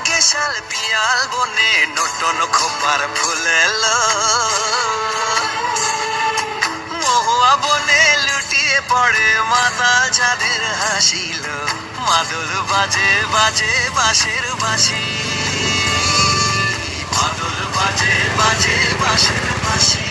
শাল পিয়াল বনে নটন খোপার ফুলেলো মহুয়া বনে লুটিয়ে পড়ে মাতাল চাঁদের হাসিল মাদল বাজে বাজে বাঁশের বাঁশি মাদল বাজে বাজে বাঁশের বাঁশি